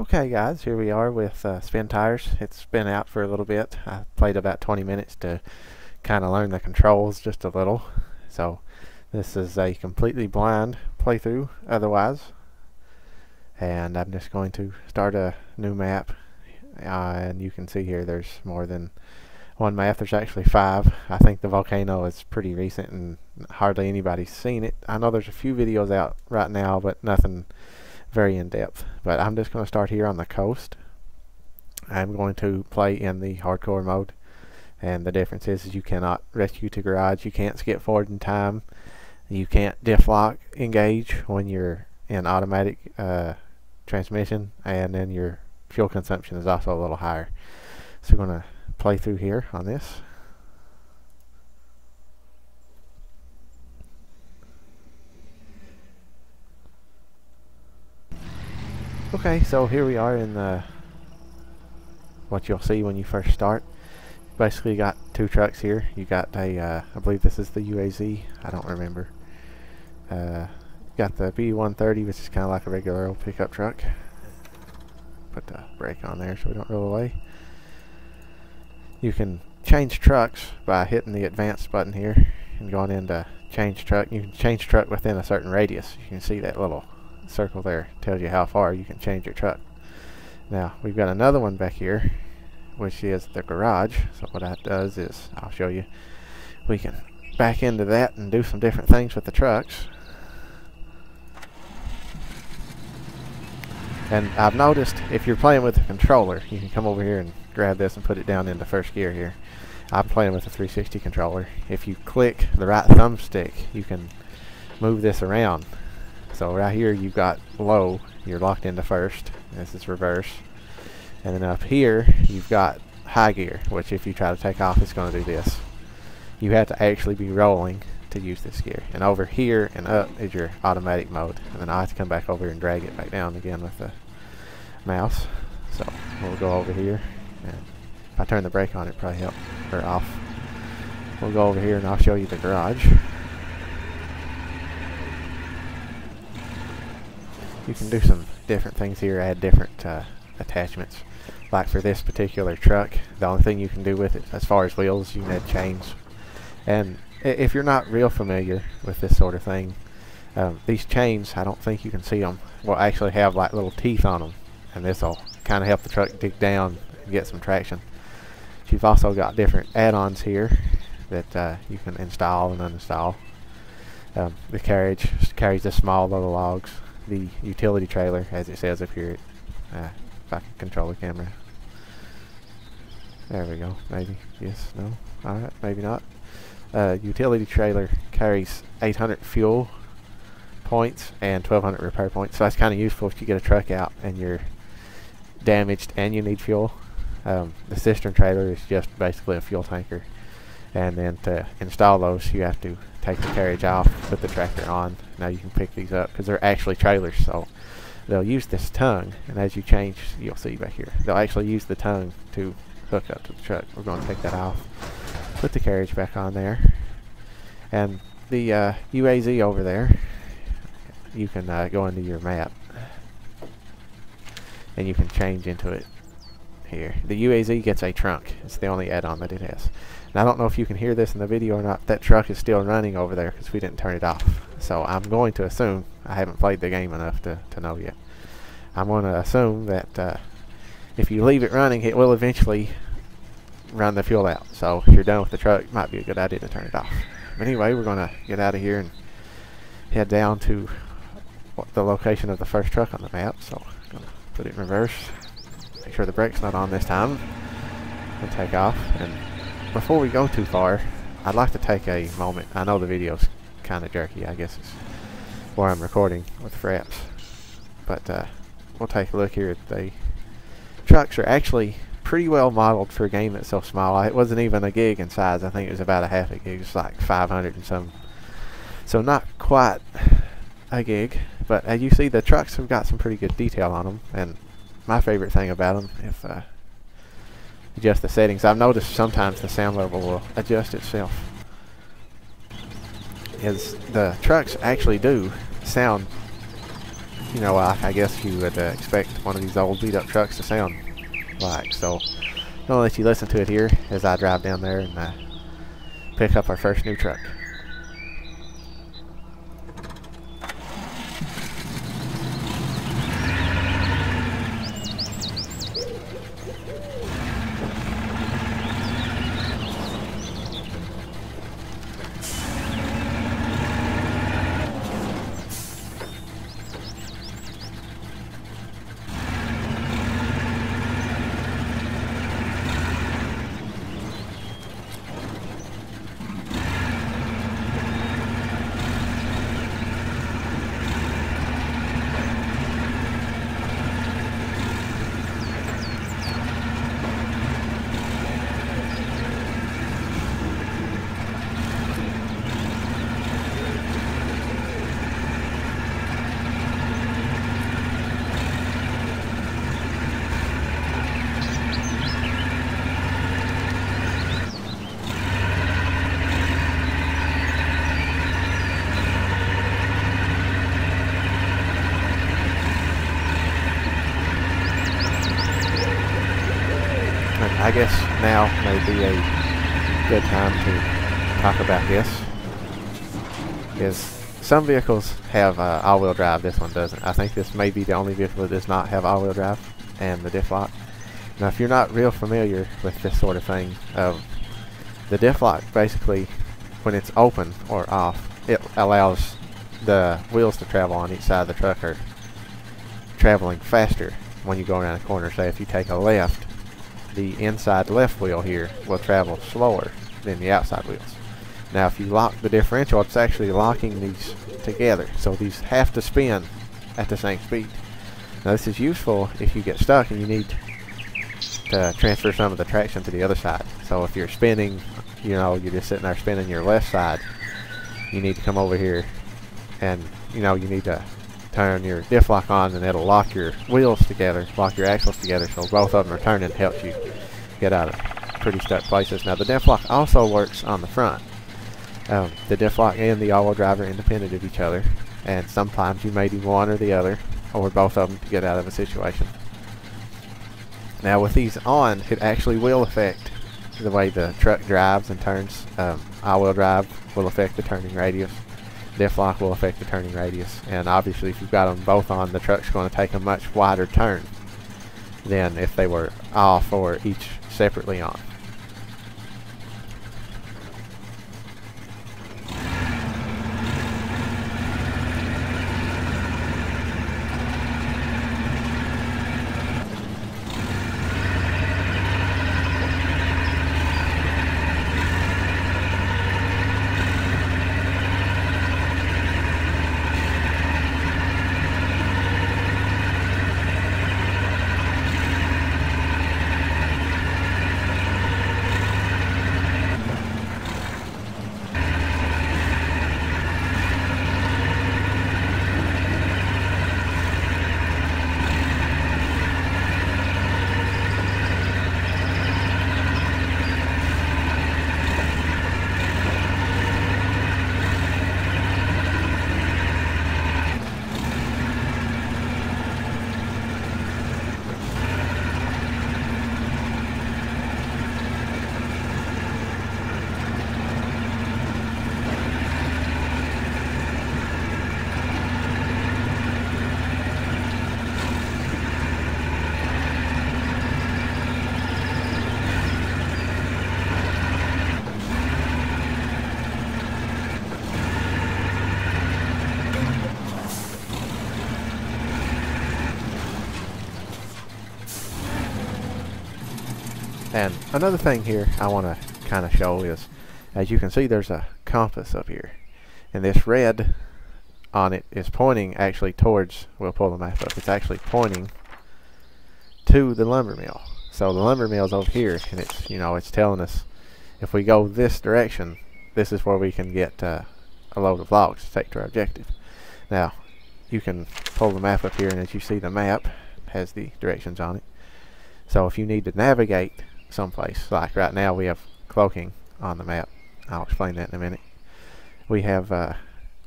Okay guys, here we are with spin tires. It's been out for a little bit. I played about 20 minutes to kind of learn the controls just a little. So this is a completely blind playthrough otherwise. And I'm just going to start a new map. And you can see here there's more than one map. There's actually 5. I think the volcano is pretty recent and hardly anybody's seen it. I know there's a few videos out right now, but nothing very in depth. But I'm just going to start here on the coast. I'm going to play in the hardcore mode, and the difference is you cannot rescue to garage, you can't skip forward in time, you can't diff lock engage when you're in automatic transmission, and then your fuel consumption is also a little higher. So we're going to play through here on this. Okay, so here we are in what you'll see when you first start. Basically, you got 2 trucks here. You got a, I believe this is the UAZ. I don't remember. Got the B130, which is kind of like a regular old pickup truck. Put the brake on there so we don't roll away. You can change trucks by hitting the advanced button here and going into change truck. You can change truck within a certain radius. You can see that little circle there tells you how far you can change your truck. Now we've got another one back here, which is the garage. So what that does is, I'll show you, we can back into that and do some different things with the trucks. And I've noticed if you're playing with the controller, you can come over here and grab this and put it down into first gear here. I'm playing with a 360 controller. If you click the right thumbstick, you can move this around. So right here you've got low, you're locked into first. This is reverse. And then up here you've got high gear, which if you try to take off, it's going to do this. You have to actually be rolling to use this gear. And over here and up is your automatic mode. And then I have to come back over and drag it back down again with the mouse. So we'll go over here. And if I turn the brake on, it probably help, or off. We'll go over here and I'll show you the garage. You can do some different things here, add different attachments. Like for this particular truck, the only thing you can do with it as far as wheels, you can add chains. And if you're not real familiar with this sort of thing, these chains, I don't think you can see them, will actually have like little teeth on them. And this will kind of help the truck dig down and get some traction. You've also got different add-ons here that you can install and uninstall. The carriage carries the small little logs. The utility trailer, as it says up here, if I can control the camera. There we go. Maybe. Yes. No. Alright. Maybe not. Utility trailer carries 800 fuel points and 1200 repair points. So that's kind of useful if you get a truck out and you're damaged and you need fuel. The cistern trailer is just basically a fuel tanker. And then to install those, you have to take the carriage off, put the tractor on. Now you can pick these up because they're actually trailers, so they'll use this tongue, and as you change, you'll see back here, they'll actually use the tongue to hook up to the truck. We're going to take that off, put the carriage back on there, and the UAZ over there, you can go into your map and you can change into it here. The UAZ gets a trunk. It's the only add-on that it has. And I don't know if you can hear this in the video or not. That truck is still running over there because we didn't turn it off. So I'm going to assume, I haven't played the game enough to know yet. I'm going to assume that if you leave it running, it will eventually run the fuel out. So if you're done with the truck, it might be a good idea to turn it off. But anyway, we're going to get out of here and head down to the location of the first truck on the map. So I'm going to put it in reverse. Make sure the brake's not on this time. And take off. And before we go too far, I'd like to take a moment. I know the video's kind of jerky, I guess it's where I'm recording with fraps. But we'll take a look here at the trucks. Are actually pretty well modeled for a game that's so small. It wasn't even a gig in size. I think it was about a half a gig. It's like 500 and some. So not quite a gig. But as you see, the trucks have got some pretty good detail on them. And my favorite thing about them, if adjust the settings, I've noticed sometimes the sound level will adjust itself, is the trucks actually do sound you know, I guess you would expect one of these old beat up trucks to sound like. So I'm gonna let you listen to it here as I drive down there and pick up our first new truck. I guess now may be a good time to talk about this. Is some vehicles have all-wheel drive, this one doesn't. I think this may be the only vehicle that does not have all-wheel drive and the diff lock. Now if you're not real familiar with this sort of thing, the diff lock basically, when it's open or off, it allows the wheels to travel on each side of the truck are traveling faster when you go around a corner. Say if you take a left, the inside left wheel here will travel slower than the outside wheels. Now if you lock the differential, it's actually locking these together, so these have to spin at the same speed. Now this is useful if you get stuck and you need to transfer some of the traction to the other side. So if you're spinning, you know, you're just sitting there spinning your left side, you need to come over here and, you know, you need to turn your diff lock on, and it'll lock your wheels together, lock your axles together, so both of them are turning. Helps you get out of pretty stuck places. Now the diff lock also works on the front. The diff lock and the all-wheel drive are independent of each other, and sometimes you may do one or the other, or both of them to get out of a situation. Now with these on, it actually will affect the way the truck drives and turns. All-wheel drive will affect the turning radius. Diff lock will affect the turning radius, and obviously if you've got them both on, the truck's going to take a much wider turn than if they were off or each separately on. And another thing here I want to kind of show is, as you can see, there's a compass up here, and this red on it is pointing actually towards, we'll pull the map up, it's actually pointing to the lumber mill. So the lumber mill's over here, and it's, you know, it's telling us if we go this direction, this is where we can get a load of logs to take to our objective. Now you can pull the map up here, and as you see, the map has the directions on it. So if you need to navigate someplace, like right now we have cloaking on the map, I'll explain that in a minute. We have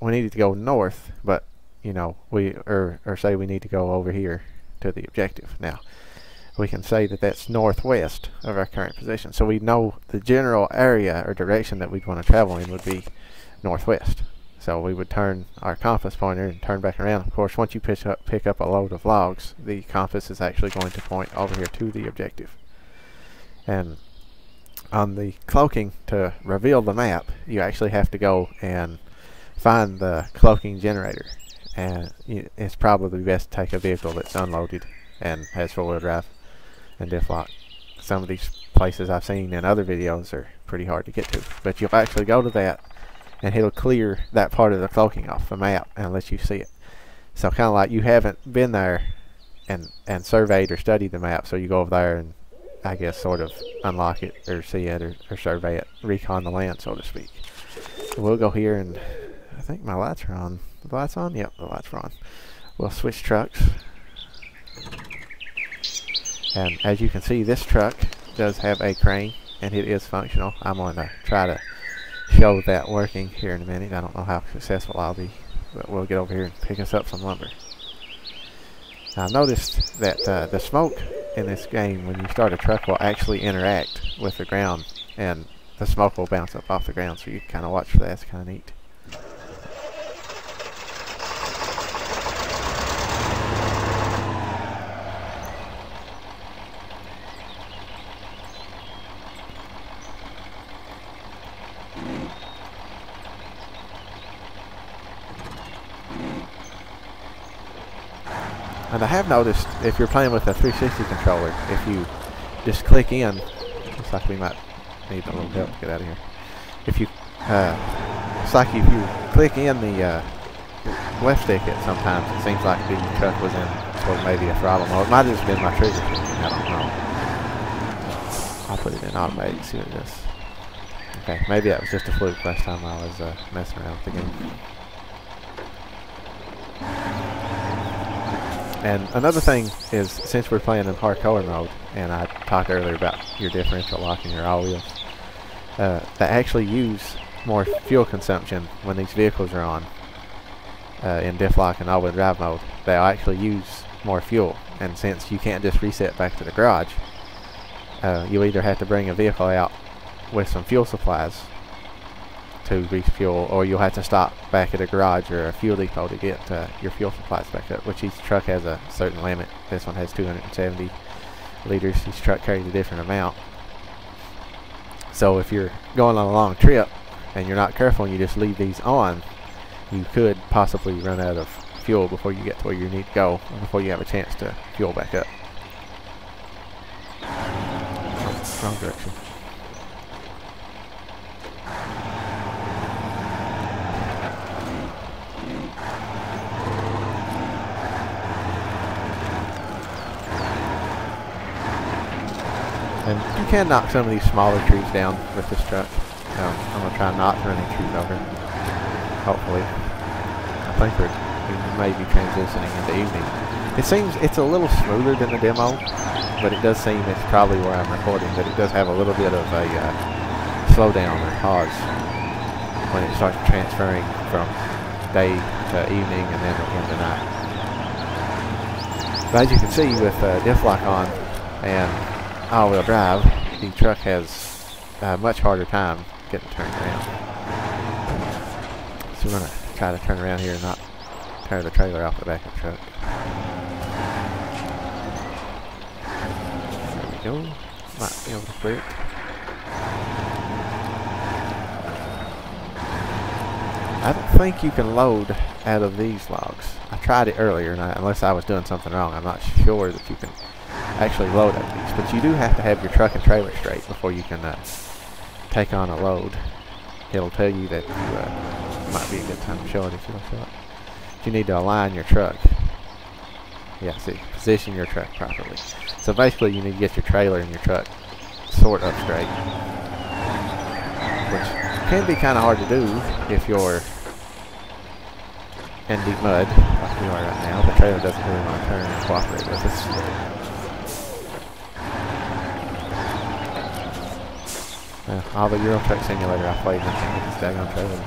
we needed to go north, but you know, or say we need to go over here to the objective. Now, we can say that that's northwest of our current position. So we know the general area or direction that we'd want to travel in would be northwest. So we would turn our compass pointer and turn back around. Of course, once you pick up a load of logs, the compass is actually going to point over here to the objective. And on the cloaking, to reveal the map, you actually have to go and find the cloaking generator. And it's probably best to take a vehicle that's unloaded and has four-wheel drive and diff lock. Some of these places I've seen in other videos are pretty hard to get to, but you'll actually go to that and it'll clear that part of the cloaking off the map and let you see it. So kind of like you haven't been there and surveyed or studied the map, so you go over there and I guess sort of unlock it or see it or survey it, recon the land, so to speak. We'll go here, and I think my lights are on. The lights on? Yep, the lights are on. We'll switch trucks. And as you can see, this truck does have a crane, and it is functional. I'm going to try to show that working here in a minute. I don't know how successful I'll be, but we'll get over here and pick us up some lumber. Now, I noticed that the smoke in this game, when you start a truck, will actually interact with the ground, and the smoke will bounce up off the ground, so you can kind of watch for that. It's kind of neat. And I have noticed, if you're playing with a 360 controller, if you just click in, looks like we might need a little help to get out of here. If you, it's like if you click in the left stick, sometimes it seems like the truck was in sort of maybe a throttle mode. It might have just been my trigger. I don't know. I'll put it in automatic, see what it does. Okay, maybe that was just a fluke last time I was messing around with the game. And another thing is, since we're playing in hardcore mode, and I talked earlier about your differential locking your all wheels, they actually use more fuel consumption when these vehicles are on in diff lock and all-wheel drive mode. They'll actually use more fuel, and since you can't just reset back to the garage, you either have to bring a vehicle out with some fuel supplies to refuel, or you'll have to stop back at a garage or a fuel depot to get your fuel supplies back up, which each truck has a certain limit. This one has 270 liters. Each truck carries a different amount. So if you're going on a long trip and you're not careful and you just leave these on, you could possibly run out of fuel before you get to where you need to go, or before you have a chance to fuel back up. Oh, wrong direction. And you can knock some of these smaller trees down with this truck. I'm going to try not to run any trees over, hopefully. I think we may be transitioning into evening. It seems it's a little smoother than the demo, but it does seem it's probably where I'm recording, that it does have a little bit of a slowdown or pause when it starts transferring from day to evening and then into night. But as you can see, with diff lock on and all-wheel drive, the truck has a much harder time getting turned around. So we're going to try to turn around here and not tear the trailer off the back of the truck. There we go. Might be able to clear it. I don't think you can load out of these logs. I tried it earlier, and unless I was doing something wrong, I'm not sure that you can actually load out of these. But you do have to have your truck and trailer straight before you can take on a load. It'll tell you that you might be a good time to show it if you want to show it. You need to align your truck. Yeah, see, position your truck properly. So basically, you need to get your trailer and your truck sort of straight, which can be kind of hard to do if you're in deep mud like we are right now. The trailer doesn't really want to turn and cooperate with us. All the Euro Truck Simulator I played in this daggone trailer.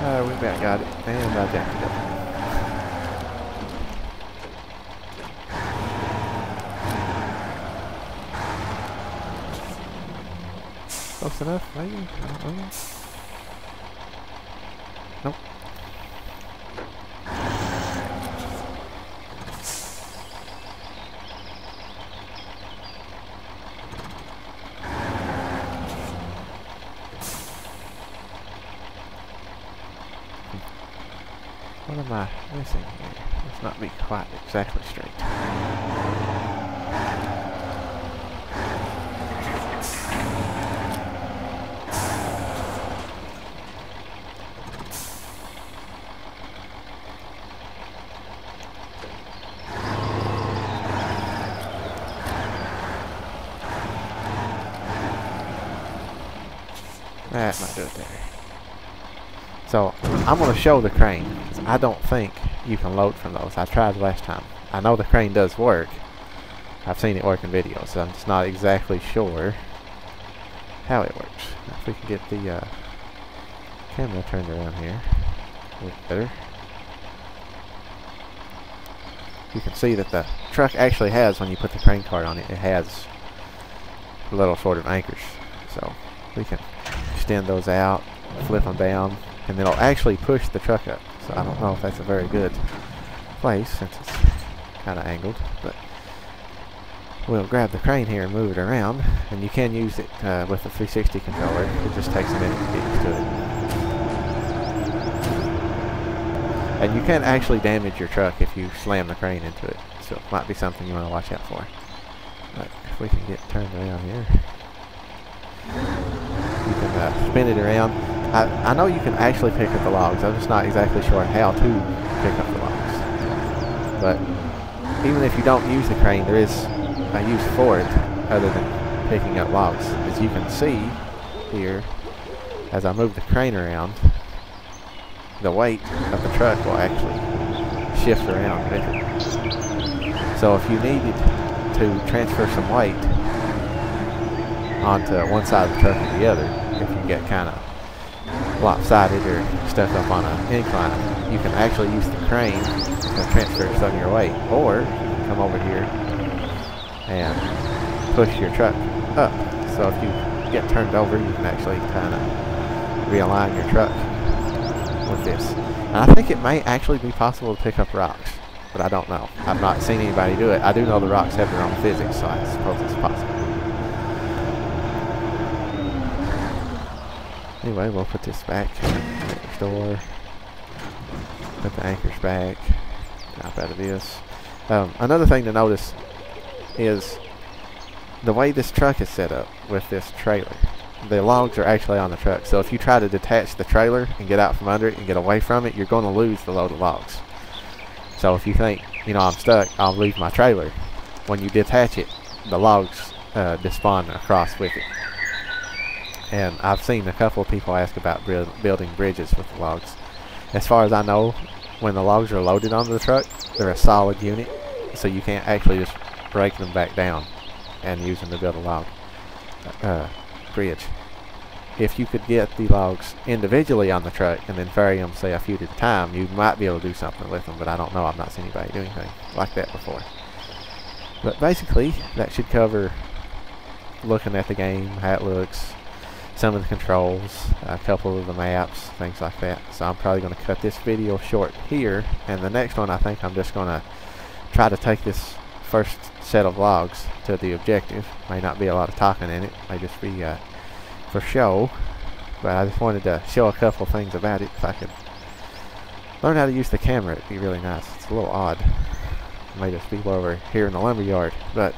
We about got it, and I jacked it up. Close enough, maybe? I don't know. Nope. What am I missing here? Let's not be quite exactly straight. That might do it there. So I'm going to show the crane. I don't think you can load from those. I tried last time. I know the crane does work. I've seen it work in videos, so I'm just not exactly sure how it works. If we can get the camera turned around here a little better. You can see that the truck actually has, when you put the crane cart on it, it has little sort of anchors. So we can extend those out, flip them down, and it'll actually push the truck up. So I don't know if that's a very good place since it's kind of angled, but we'll grab the crane here and move it around, and you can use it with the 360 controller. It just takes a minute to get used to it. And you can actually damage your truck if you slam the crane into it, so it might be something you want to watch out for. But if we can get turned around here, you can spin it around. I know you can actually pick up the logs. I'm just not exactly sure how to pick up the logs. But even if you don't use the crane, there is a use for it other than picking up logs. As you can see here, as I move the crane around, the weight of the truck will actually shift around with it. So if you needed to transfer some weight onto one side of the truck or the other, if you get kind of lopsided or stuck up on an incline, you can actually use the crane to transfer some of your weight, or come over here and push your truck up. So if you get turned over, you can actually kind of realign your truck with this. And I think it may actually be possible to pick up rocks, but I don't know. I've not seen anybody do it. I do know the rocks have their own physics, so I suppose it's possible. Anyway, we'll put this back, restore, put the anchors back, drop out of this. Another thing to notice is the way this truck is set up with this trailer. The logs are actually on the truck, so if you try to detach the trailer and get out from under it and get away from it, you're going to lose the load of logs. So if you think, you know, I'm stuck, I'll leave my trailer. When you detach it, the logs despawn across with it. And I've seen a couple of people ask about building bridges with the logs. As far as I know, when the logs are loaded onto the truck, they're a solid unit, so you can't actually just break them back down and use them to build a log bridge. If you could get the logs individually on the truck and then ferry them, say, a few at a time, you might be able to do something with them, but I don't know. I've not seen anybody do anything like that before. But basically, that should cover looking at the game, how it looks, some of the controls, a couple of the maps, things like that. So I'm probably going to cut this video short here, and the next one I think I'm just going to try to take this first set of logs to the objective. May not be a lot of talking in it, may just be for show, but I just wanted to show a couple things about it. If I could learn how to use the camera, it'd be really nice. It's a little odd. May just be over here in the lumber yard, but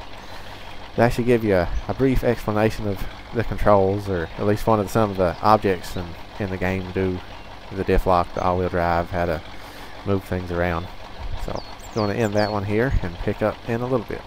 that should give you a brief explanation of the controls, or at least some of the objects in the game do the diff lock, the all-wheel drive, how to move things around. So I'm going to end that one here and pick up in a little bit.